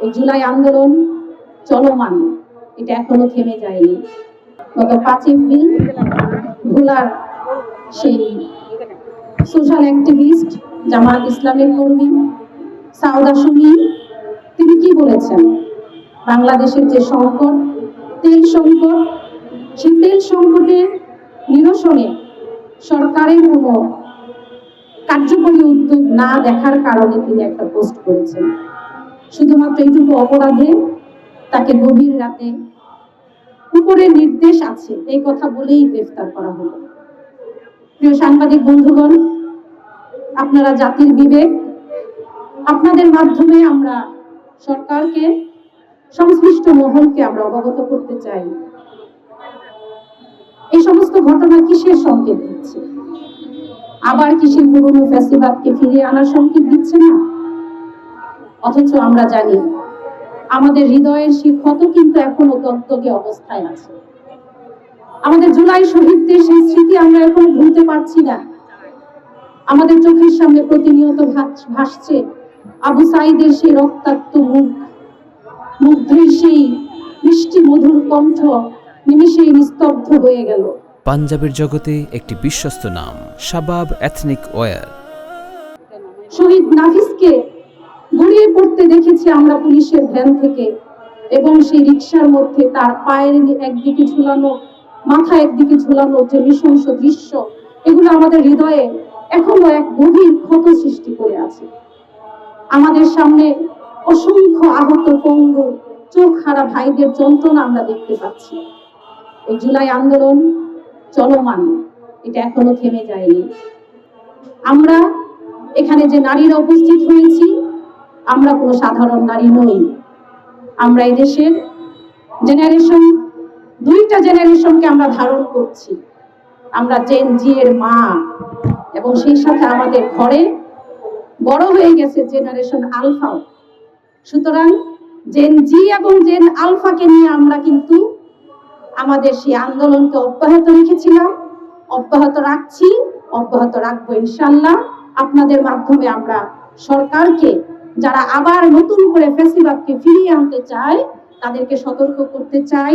এই জুলাই আন্দোলন চলমান, এটা এখনো থেমে যায়নি। গত 5 এপ্রিল ভোলার সেই সোশ্যাল অ্যাক্টিভিস্ট জামাত ইসলামের কর্মী সাউদা সুমি তিনি কি বলেছেন, বাংলাদেশের যে সংকট, তেল সংকট, সেই তেল সংকটের নিরসনে সরকারের কোনো কার্যকরী উদ্যোগ না দেখার কারণে তিনি একটা পোস্ট করেছেন। শুধুমাত্র এইটুকু অপরাধে তাকে গভীর রাতে উপরে নির্দেশ আছে এই কথা বলেই গ্রেফতার করা হলো। প্রিয় সাংবাদিক বন্ধুগণ, আপনারা জাতির বিবেক, আপনাদের মাধ্যমে আমরা সরকারকে, সংশ্লিষ্ট মহলকে আমরা অবগত করতে চাই, এই সমস্ত ঘটনা কিসের সংকেত দিচ্ছে? আবার কিসের পুরনো ফ্যাসিবাদকে ফিরিয়ে আনার সংকেত দিচ্ছে না? অথচ আমরা জানি আমাদের হৃদয়ের সেই ক্ষত কিন্তু এখনো দগদগে অবস্থায় আছে। আমাদের জুলাই শহীদদের সেই স্মৃতি আমরা এখন ভুলতে পারছি না। আমাদের চোখের সামনে প্রতিনিয়ত ভাসছে আবু সাঈদের সেই রক্তাক্ত মুখ, মুগ্ধের সেই মিষ্টি মধুর কণ্ঠ নিমিষেই নিস্তব্ধ হয়ে গেল। পাঞ্জাবের জগতে একটি বিশ্বস্ত নাম, শাবাব এথনিক ওয়্যার। শহীদ নাফিসকে গড়িয়ে পড়তে দেখেছি আমরা পুলিশের ভ্যান থেকে, এবং সেই রিকশার মধ্যে তার পায়ের একদিকে ঝুলানো, মাথা একদিকে ঝুলানো যে নৃশংস দৃশ্য, এগুলো আমাদের হৃদয়ে এখনো এক গভীর ক্ষত সৃষ্টি করে আছে। আমাদের সামনে অসংখ্য আহত, পঙ্গু, চোখ হারা ভাইদের যন্ত্রণা আমরা দেখতে পাচ্ছি। এই জুলাই আন্দোলন চলমান, এটা এখনো থেমে যায়নি। আমরা এখানে যে নারীরা উপস্থিত হয়েছি, আমরা কোনো সাধারণ নারী নই। আমরা এই দেশের জেনারেশন, 2টা জেনারেশনকে আমরা ধারণ করছি। আমরা জেন জি এর মা, এবং সেই সাথে আমাদের ঘরে বড় হয়ে গেছে জেনারেশন আলফাও। সুতরাং জেন জি এবং জেন আলফাকে নিয়ে আমরা কিন্তু আমাদের সেই আন্দোলনকে অব্যাহত রেখেছিলাম, অব্যাহত রাখছি, অব্যাহত রাখবো ইনশাআল্লাহ। আপনাদের মাধ্যমে আমরা সরকারকে, যারা আবার নতুন করে ফ্যাসিবাদকে ফিরিয়ে আনতে চায়, তাদেরকে সতর্ক করতে চাই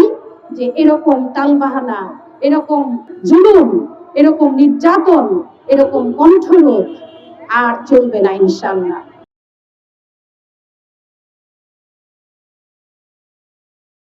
যে এরকম টালবাহানা, এরকম জুলুম, এরকম নির্যাতন, এরকম কণ্ঠরোধ আর চলবে না ইনশাআল্লাহ।